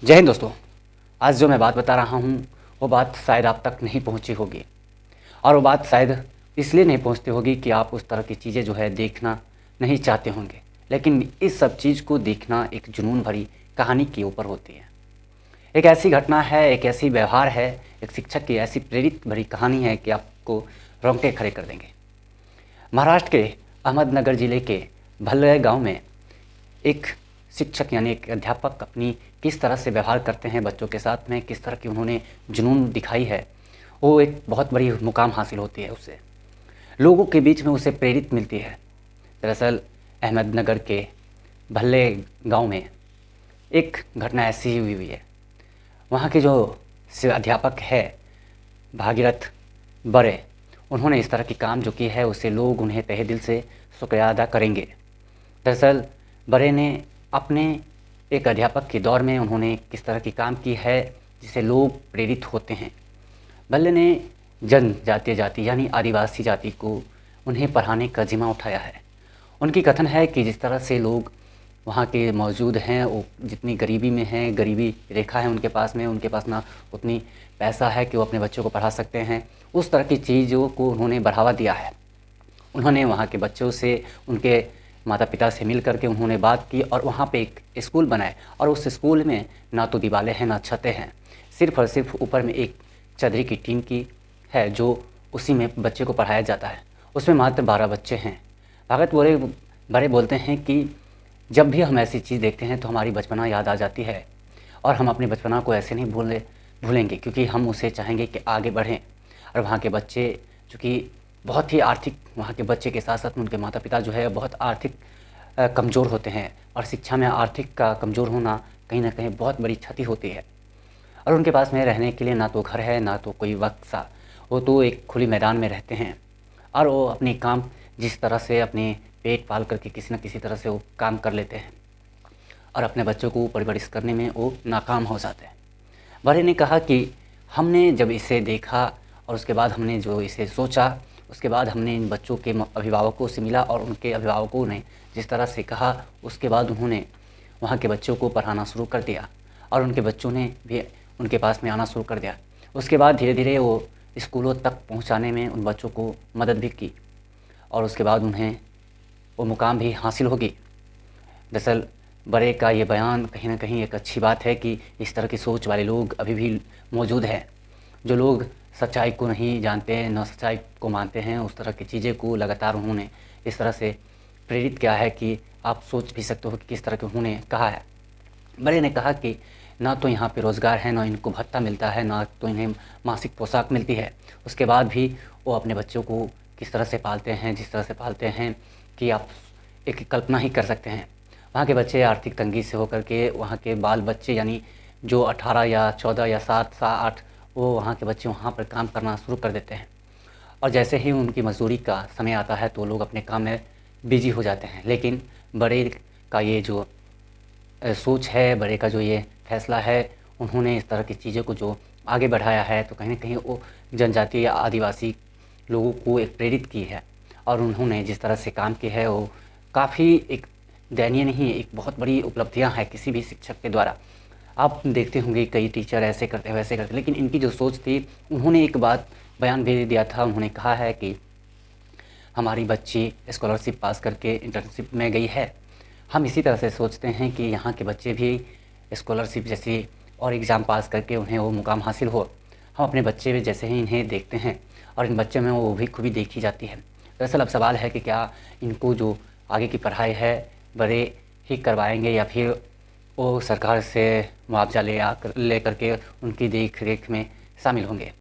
जय हिंद दोस्तों। आज जो मैं बात बता रहा हूँ वो बात शायद आप तक नहीं पहुँची होगी, और वो बात शायद इसलिए नहीं पहुँचती होगी कि आप उस तरह की चीज़ें जो है देखना नहीं चाहते होंगे, लेकिन इस सब चीज़ को देखना एक जुनून भरी कहानी के ऊपर होती है। एक ऐसी घटना है, एक ऐसी व्यवहार है, एक शिक्षक की ऐसी प्रेरित भरी कहानी है कि आपको रोंगटे खड़े कर देंगे। महाराष्ट्र के अहमदनगर ज़िले के भल्ले गाँव में एक शिक्षक यानी एक अध्यापक अपनी किस तरह से व्यवहार करते हैं बच्चों के साथ में, किस तरह की उन्होंने जुनून दिखाई है, वो एक बहुत बड़ी मुकाम हासिल होती है उससे, लोगों के बीच में उसे प्रेरित मिलती है। दरअसल अहमदनगर के भल्ले गांव में एक घटना ऐसी हुई हुई है। वहाँ के जो अध्यापक है भागीरथ बड़े, उन्होंने इस तरह की काम जो की है उससे लोग उन्हें तहे दिल से शुक्रिया अदा करेंगे। दरअसल बड़े ने अपने एक अध्यापक के दौर में उन्होंने किस तरह की काम की है जिससे लोग प्रेरित होते हैं। भल्ले ने जनजातीय जाति यानी आदिवासी जाति को उन्हें पढ़ाने का जिम्मा उठाया है। उनकी कथन है कि जिस तरह से लोग वहाँ के मौजूद हैं, वो जितनी गरीबी में हैं, गरीबी रेखा है उनके पास ना उतनी पैसा है कि वो अपने बच्चों को पढ़ा सकते हैं, उस तरह की चीज़ों को उन्होंने बढ़ावा दिया है। उन्होंने वहाँ के बच्चों से, उनके माता पिता से मिल करके उन्होंने बात की और वहाँ पे एक स्कूल बनाए, और उस स्कूल में ना तो दीवारें हैं ना छतें हैं, सिर्फ़ और सिर्फ ऊपर में एक चदरी की टीन की है जो उसी में बच्चे को पढ़ाया जाता है। उसमें मात्र 12 बच्चे हैं। भगत बड़े बोलते हैं कि जब भी हम ऐसी चीज़ देखते हैं तो हमारी बचपना याद आ जाती है, और हम अपने बचपना को ऐसे नहीं भूलेंगे क्योंकि हम उसे चाहेंगे कि आगे बढ़ें। और वहाँ के बच्चे चूँकि बहुत ही आर्थिक, वहाँ के बच्चे के साथ साथ उनके माता पिता जो है बहुत आर्थिक कमज़ोर होते हैं, और शिक्षा में आर्थिक का कमज़ोर होना कहीं ना कहीं बहुत बड़ी क्षति होती है। और उनके पास में रहने के लिए ना तो घर है ना तो कोई वक्त सा, वो तो एक खुली मैदान में रहते हैं, और वो अपनी काम जिस तरह से अपने पेट पाल करके किसी न किसी तरह से वो काम कर लेते हैं, और अपने बच्चों को परवरिश करने में वो नाकाम हो जाते हैं। बड़े ने कहा कि हमने जब इसे देखा और उसके बाद हमने जो इसे सोचा, उसके बाद हमने इन बच्चों के अभिभावकों से मिला, और उनके अभिभावकों ने जिस तरह से कहा उसके बाद उन्होंने वहाँ के बच्चों को पढ़ाना शुरू कर दिया, और उनके बच्चों ने भी उनके पास में आना शुरू कर दिया। उसके बाद धीरे धीरे वो स्कूलों तक पहुँचाने में उन बच्चों को मदद भी की, और उसके बाद उन्हें वो मुकाम भी हासिल होगी। दरअसल बड़े का ये बयान कहीं ना कहीं एक अच्छी बात है कि इस तरह की सोच वाले लोग अभी भी मौजूद हैं, जो लोग सच्चाई को नहीं जानते हैं, न सच्चाई को मानते हैं, उस तरह की चीज़ें को लगातार उन्होंने इस तरह से प्रेरित किया है कि आप सोच भी सकते हो कि किस तरह के उन्होंने कहा है। बड़े ने कहा कि ना तो यहाँ पे रोज़गार है, ना इनको भत्ता मिलता है, ना तो इन्हें मासिक पोशाक मिलती है, उसके बाद भी वो अपने बच्चों को किस तरह से पालते हैं, जिस तरह से पालते हैं कि आप एक कल्पना ही कर सकते हैं। वहाँ के बच्चे आर्थिक तंगी से होकर के, वहाँ के बाल बच्चे यानी जो 18 या 14 या 7 सा 8, वो वहाँ के बच्चे वहाँ पर काम करना शुरू कर देते हैं, और जैसे ही उनकी मज़दूरी का समय आता है तो लोग अपने काम में बिजी हो जाते हैं। लेकिन बड़े का ये जो सोच है, बड़े का जो ये फैसला है, उन्होंने इस तरह की चीज़ों को जो आगे बढ़ाया है, तो कहीं ना कहीं वो जनजातीय या आदिवासी लोगों को एक प्रेरित की है, और उन्होंने जिस तरह से काम किया है वो काफ़ी एक दयनीय नहीं, एक बहुत बड़ी उपलब्धियाँ हैं किसी भी शिक्षक के द्वारा। आप देखते होंगे कई टीचर ऐसे करते वैसे करते, लेकिन इनकी जो सोच थी, उन्होंने एक बात बयान भी दिया था। उन्होंने कहा है कि हमारी बच्ची स्कॉलरशिप पास करके इंटर्नशिप में गई है, हम इसी तरह से सोचते हैं कि यहाँ के बच्चे भी स्कॉलरशिप जैसी और एग्ज़ाम पास करके उन्हें वो मुकाम हासिल हो। हम अपने बच्चे भी जैसे ही इन्हें देखते हैं, और इन बच्चों में वो भी खूबी देखी जाती है। दरअसल अब सवाल है कि क्या इनको जो आगे की पढ़ाई है बड़े ही करवाएंगे, या फिर वो सरकार से मुआवजा ले करके उनकी देख रेख में शामिल होंगे।